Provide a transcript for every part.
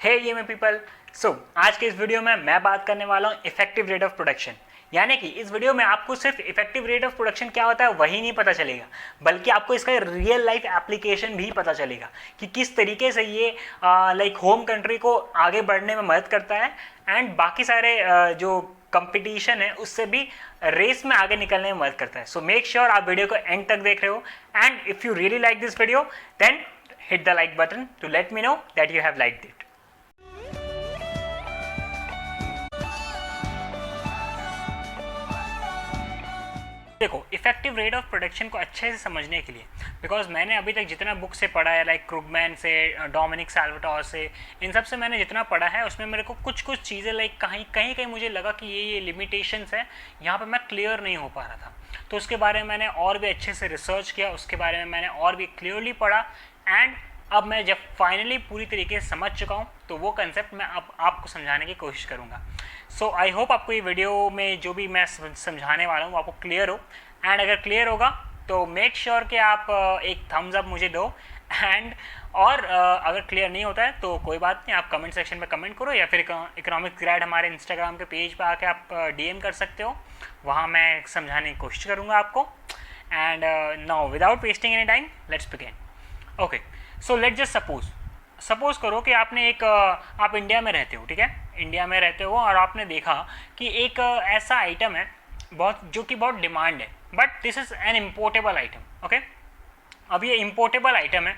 हे ये पीपल। आज के इस वीडियो में मैं बात करने वाला हूँ इफेक्टिव रेट ऑफ प्रोडक्शन। यानी कि इस वीडियो में आपको सिर्फ इफेक्टिव रेट ऑफ प्रोडक्शन क्या होता है वही नहीं पता चलेगा, बल्कि आपको इसका रियल लाइफ एप्लीकेशन भी पता चलेगा कि किस तरीके से ये होम कंट्री को आगे बढ़ने में मदद करता है एंड बाकी सारे जो कंपटीशन है उससे भी रेस में आगे निकलने में मदद करता है। सो मेक श्योर आप वीडियो को एंड तक देख रहे हो and if you really like this video then hit the like button to let me know that you have liked it. देखो, इफेक्टिव रेट ऑफ प्रोडक्शन को अच्छे से समझने के लिए, बिकॉज मैंने अभी तक जितना बुक से पढ़ा है, लाइक क्रुगमैन से, डोमिनिक साल्वाटोर से, इन सब से मैंने जितना पढ़ा है उसमें मेरे को कुछ चीज़ें लाइक कहीं मुझे लगा कि ये लिमिटेशंस है, यहाँ पे मैं क्लियर नहीं हो पा रहा था। तो उसके बारे में मैंने और भी अच्छे से रिसर्च किया, उसके बारे में मैंने और भी क्लियरली पढ़ा एंड अब मैं जब फाइनली पूरी तरीके से समझ चुका हूँ तो वो कंसेप्ट मैं अब आपको समझाने की कोशिश करूँगा। सो आई होप आपको ये वीडियो में जो भी मैं समझाने वाला हूँ वो आपको क्लियर हो एंड अगर क्लियर होगा तो मेक श्योर कि आप एक थम्स अप मुझे दो एंड और अगर क्लियर नहीं होता है तो कोई बात नहीं, आप कमेंट सेक्शन में कमेंट करो या फिर इकोनॉमिक्स ग्रैड हमारे इंस्टाग्राम के पेज पर आके आप DM कर सकते हो, वहाँ मैं समझाने की कोशिश करूँगा आपको। And now without wasting any time let's begin. Okay, so let just suppose करो कि आपने आप इंडिया में रहते हो, ठीक है, इंडिया में रहते हो और आपने देखा कि एक ऐसा आइटम है जो कि बहुत डिमांड है, but this is an importable item. Okay, अब ये इम्पोर्टेबल आइटम है।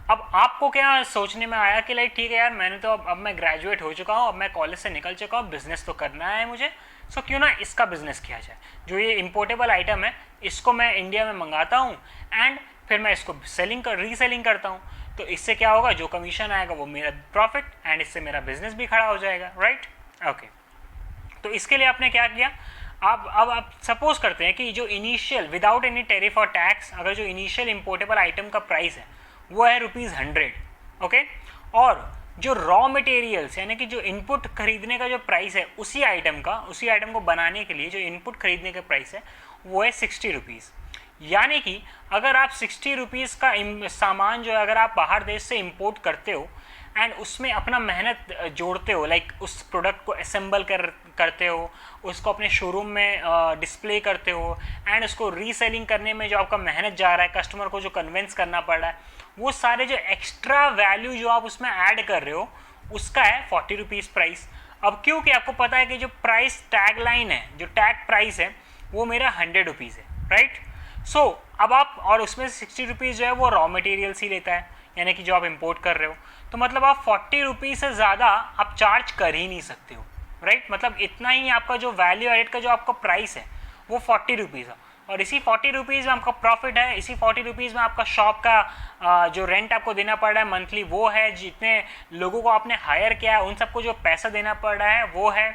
अब आपको क्या सोचने में आया कि लाइक ठीक है यार, मैंने तो अब मैं ग्रेजुएट हो चुका हूँ, अब मैं कॉलेज से निकल चुका हूँ, बिज़नेस तो करना है मुझे, सो क्यों ना इसका बिज़नेस किया जाए। जो ये इम्पोर्टेबल आइटम है इसको मैं इंडिया में मंगाता हूँ एंड फिर मैं इसको रीसेलिंग करता हूँ, तो इससे क्या होगा, जो कमीशन आएगा वो मेरा प्रॉफिट एंड इससे मेरा बिजनेस भी खड़ा हो जाएगा, राइट। ओके, तो इसके लिए आपने क्या किया, अब आप सपोज करते हैं कि जो इनिशियल विदाउट एनी टैरिफ और टैक्स, अगर जो इनिशियल इम्पोर्टेबल आइटम का प्राइस है वो है ₹100, ओके, और जो रॉ मटेरियल्स यानी कि जो इनपुट खरीदने का जो प्राइस है उसी आइटम को बनाने के लिए जो इनपुट खरीदने का प्राइस है वो है ₹60। यानी कि अगर आप ₹60 का सामान जो है अगर आप बाहर देश से इंपोर्ट करते हो एंड उसमें अपना मेहनत जोड़ते हो, लाइक उस प्रोडक्ट को असेंबल करते हो, उसको अपने शोरूम में डिस्प्ले करते हो एंड उसको रीसेलिंग करने में जो आपका मेहनत जा रहा है, कस्टमर को जो कन्विंस करना पड़ रहा है, वो सारे जो एक्स्ट्रा वैल्यू जो आप उसमें ऐड कर रहे हो उसका है ₹40 प्राइस। अब क्योंकि आपको पता है कि जो प्राइस टैग लाइन है, जो टैग प्राइस है वो मेरा ₹100 है, राइट। सो अब आप और उसमें से ₹60 जो है वो रॉ मटेरियल्स ही लेता है, यानी कि जो आप इंपोर्ट कर रहे हो, तो मतलब आप ₹40 से ज़्यादा आप चार्ज कर ही नहीं सकते हो, राइट। मतलब इतना ही आपका जो वैल्यू एडेड का जो आपका प्राइस है वो ₹40 है और इसी ₹40 में आपका प्रॉफिट है, इसी ₹40 में आपका शॉप का जो रेंट आपको देना पड़ रहा है मंथली वो है, जितने लोगों को आपने हायर किया है उन सबको जो पैसा देना पड़ रहा है वो है,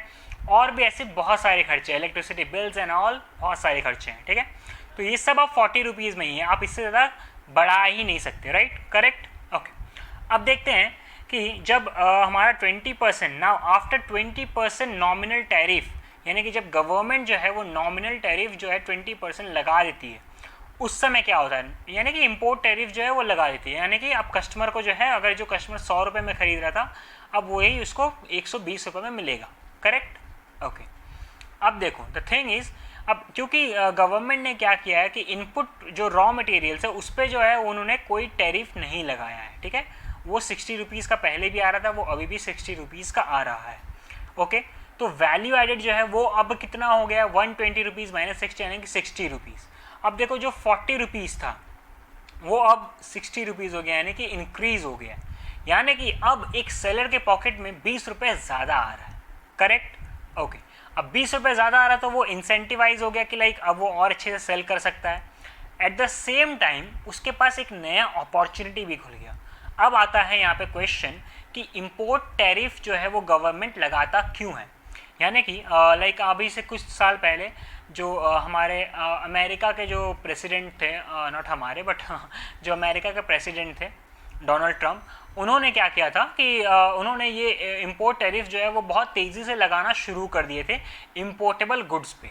और भी ऐसे बहुत सारे खर्चे, इलेक्ट्रिसिटी बिल्स एंड ऑल, बहुत सारे खर्चे हैं, ठीक है। तो ये सब आप ₹40 में ही है, आप इससे ज़्यादा बढ़ा ही नहीं सकते, राइट, करेक्ट। ओके, अब देखते हैं कि जब हमारा 20% नाउ आफ्टर 20% नॉमिनल टैरिफ, यानी कि जब गवर्नमेंट जो है वो नॉमिनल टैरिफ जो है 20% लगा देती है, उस समय क्या होता है, यानी कि इंपोर्ट टैरिफ जो है वो लगा देती है, यानी कि अब कस्टमर को जो है, अगर जो कस्टमर ₹100 में ख़रीद रहा था अब वही उसको ₹120 में मिलेगा, करेक्ट। ओके, अब देखो द थिंग इज़, अब क्योंकि गवर्नमेंट ने क्या किया है कि इनपुट जो रॉ मटेरियल्स है उस पर जो है उन्होंने कोई टैरिफ नहीं लगाया है, ठीक है। वो ₹60 का पहले भी आ रहा था, वो अभी भी ₹60 का आ रहा है, ओके। तो वैल्यू एडेड जो है वो अब कितना हो गया, ₹120 - 60 यानी कि ₹60। अब देखो जो ₹40 था वो अब ₹60 हो गया, यानी कि इंक्रीज हो गया, यानी कि अब एक सेलर के पॉकेट में ₹20 ज़्यादा आ रहा है, करेक्ट। ओके, अब ₹20 ज़्यादा आ रहा है तो वो इंसेंटिवाइज हो गया कि लाइक अब वो और अच्छे से सेल कर सकता है। एट द सेम टाइम उसके पास एक नया अपॉर्चुनिटी भी खुल गया। अब आता है यहाँ पे क्वेश्चन कि इंपोर्ट टैरिफ जो है वो गवर्नमेंट लगाता क्यों है, यानी कि लाइक अभी से कुछ साल पहले जो हमारे अमेरिका के जो प्रेसिडेंट थे, नॉट हमारे बट जो अमेरिका के प्रेसिडेंट थे डोनाल्ड ट्रंप, उन्होंने क्या किया था कि उन्होंने ये इंपोर्ट टैरिफ जो है वो बहुत तेज़ी से लगाना शुरू कर दिए थे इम्पोर्टेबल गुड्स पे।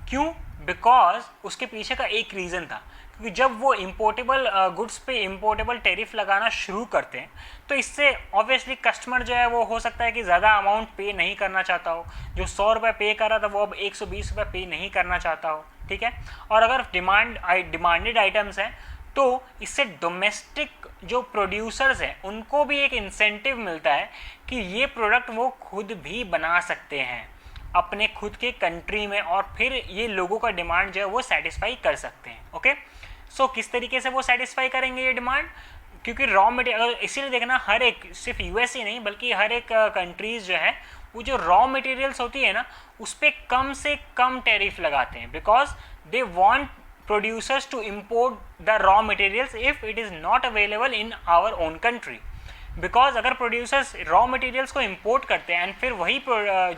क्यों? बिकॉज उसके पीछे का एक रीज़न था क्योंकि जब वो इम्पोर्टेबल गुड्स पे इम्पोर्टेबल टैरिफ लगाना शुरू करते हैं तो इससे ऑब्वियसली कस्टमर जो है वो हो सकता है कि ज़्यादा अमाउंट पे नहीं करना चाहता हो, जो 100 रुपये पे कर रहा था वो अब 120 रुपये पे नहीं करना चाहता हो, ठीक है। और अगर डिमांडेड आइटम्स हैं तो इससे डोमेस्टिक जो प्रोड्यूसर्स हैं उनको भी एक इंसेंटिव मिलता है कि ये प्रोडक्ट वो खुद भी बना सकते हैं अपने खुद के कंट्री में, और फिर ये लोगों का डिमांड जो है वो सेटिस्फाई कर सकते हैं। ओके, सो किस तरीके से वो सेटिस्फाई करेंगे ये डिमांड, क्योंकि रॉ मटेरियल, इसीलिए देखना हर एक, सिर्फ यूएस ही नहीं बल्कि हर एक कंट्रीज जो है वो जो रॉ मटेरियल्स होती है ना उस पर कम से कम टैरिफ लगाते हैं, because they want producers to import the raw materials if it is not available in our own country, because अगर प्रोड्यूसर्स रॉ मटेरियल्स को इम्पोर्ट करते हैं एंड फिर वही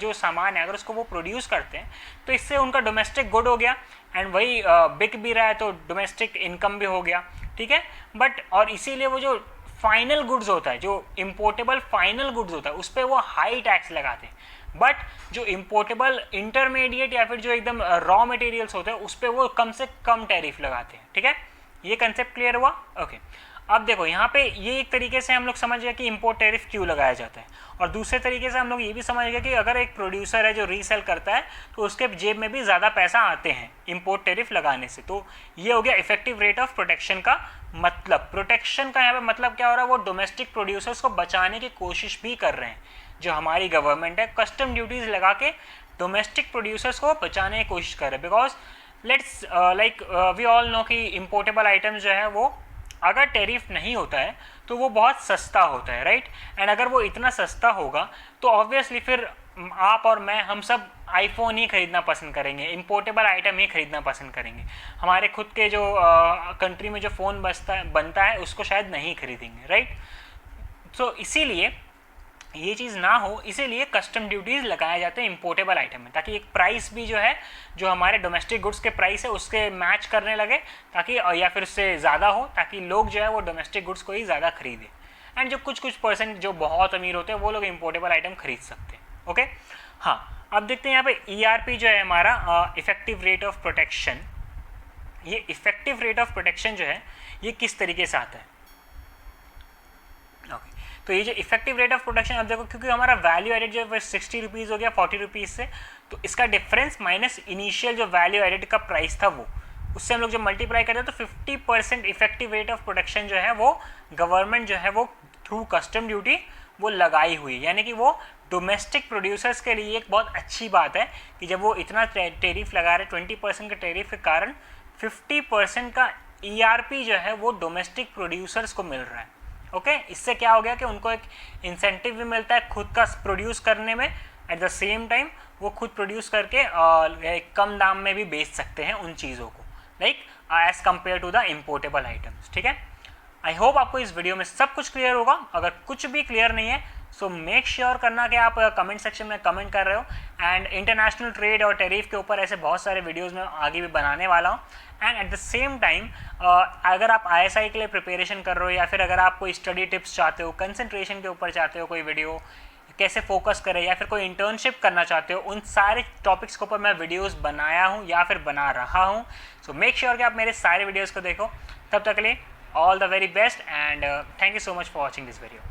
जो सामान है अगर उसको वो प्रोड्यूस करते हैं तो इससे उनका डोमेस्टिक गुड हो गया एंड वही बिक भी रहा है तो डोमेस्टिक इनकम भी हो गया, ठीक है। बट और इसीलिए वो जो फाइनल गुड्स होता है, जो इम्पोर्टेबल फाइनल गुड्स होता है उस पर वो हाई टैक्स लगाते हैं, बट जो इम्पोर्टेबल इंटरमीडिएट या फिर जो एकदम रॉ मटेरियल्स होते हैं उस पर वो कम से कम टैरिफ लगाते हैं, ठीक है। ये कंसेप्ट क्लियर हुआ? ओके, अब देखो यहाँ पे ये एक तरीके से हम लोग समझ गए कि इंपोर्ट टैरिफ क्यों लगाया जाता है, और दूसरे तरीके से हम लोग ये भी समझ गए कि अगर एक प्रोड्यूसर है जो रीसेल करता है तो उसके जेब में भी ज़्यादा पैसा आते हैं इंपोर्ट टैरिफ लगाने से। तो ये हो गया इफेक्टिव रेट ऑफ प्रोटेक्शन का मतलब। प्रोटेक्शन का यहाँ पे मतलब क्या हो रहा है, वो डोमेस्टिक प्रोड्यूसर्स को बचाने की कोशिश भी कर रहे हैं जो हमारी गवर्नमेंट है, कस्टम ड्यूटीज़ लगा के डोमेस्टिक प्रोड्यूसर्स को बचाने की कोशिश कर रहे हैं। Because let's like we all know कि इम्पोर्टेबल आइटम्स जो है वो अगर टैरिफ नहीं होता है तो वो बहुत सस्ता होता है, राइट। एंड अगर वो इतना सस्ता होगा तो ऑब्वियसली फिर आप और मैं, हम सब आईफोन ही खरीदना पसंद करेंगे, इम्पोर्टेबल आइटम ही खरीदना पसंद करेंगे। हमारे खुद के जो कंट्री में जो फ़ोन बनता है उसको शायद नहीं खरीदेंगे, राइट। सो इसीलिए ये चीज़ ना हो, इसीलिए कस्टम ड्यूटीज़ लगाए जाते हैं इंपोर्टेबल आइटम में, ताकि एक प्राइस भी जो है जो हमारे डोमेस्टिक गुड्स के प्राइस है उसके मैच करने लगे, ताकि या फिर उससे ज़्यादा हो, ताकि लोग जो है वो डोमेस्टिक गुड्स को ही ज़्यादा खरीदें। एंड जो कुछ परसेंट जो बहुत अमीर होते हैं वो लोग इंपोर्टेबल आइटम खरीद सकते हैं। ओके, हाँ, अब देखते हैं यहाँ पे ERP जो है हमारा इफेक्टिव रेट ऑफ प्रोटेक्शन। ये इफेक्टिव रेट ऑफ प्रोटेक्शन जो है ये किस तरीके से आता है। ओके, तो ये जो इफेक्टिव रेट ऑफ प्रोटेक्शन, अब देखो क्योंकि हमारा वैल्यू एडेड जो है 60 रुपीज़ हो गया 40 रुपीज़ से, तो इसका डिफरेंस माइनस इनिशियल जो वैल्यू एडेड का प्राइस था वो, उससे हम लोग जब मल्टीप्लाई करते हैं तो 50% इफेक्टिव रेट ऑफ प्रोटेक्शन जो है वो गवर्नमेंट जो है वो थ्रू कस्टम ड्यूटी वो लगाई हुई है। यानी कि वो डोमेस्टिक प्रोड्यूसर्स के लिए एक बहुत अच्छी बात है कि जब वो इतना टैरिफ लगा रहे 20% के टैरिफ के कारण 50% का ERP जो है वो डोमेस्टिक प्रोड्यूसर्स को मिल रहा है। ओके, इससे क्या हो गया कि उनको एक इंसेंटिव भी मिलता है खुद का प्रोड्यूस करने में, एट द सेम टाइम वो खुद प्रोड्यूस करके कम दाम में भी बेच सकते हैं उन चीज़ों को, like as compare to the importable items, ठीक है। आई होप आपको इस वीडियो में सब कुछ क्लियर होगा। अगर कुछ भी क्लियर नहीं है सो मेक श्योर करना कि आप कमेंट सेक्शन में कमेंट कर रहे हो। एंड इंटरनेशनल ट्रेड और टैरिफ के ऊपर ऐसे बहुत सारे वीडियोस मैं आगे भी बनाने वाला हूँ। And at the same time अगर आप ISI के लिए प्रिपरेशन कर रहे हो या फिर अगर आप कोई स्टडी टिप्स चाहते हो, कंसंट्रेशन के ऊपर चाहते हो कोई वीडियो, कैसे फोकस करें, या फिर कोई इंटर्नशिप करना चाहते हो, उन सारे टॉपिक्स के ऊपर मैं वीडियोस बनाया हूँ या फिर बना रहा हूँ। सो मेक श्योर कि आप मेरे सारे वीडियोस को देखो। तब तक के लिए all the very best and thank you so much for watching this video.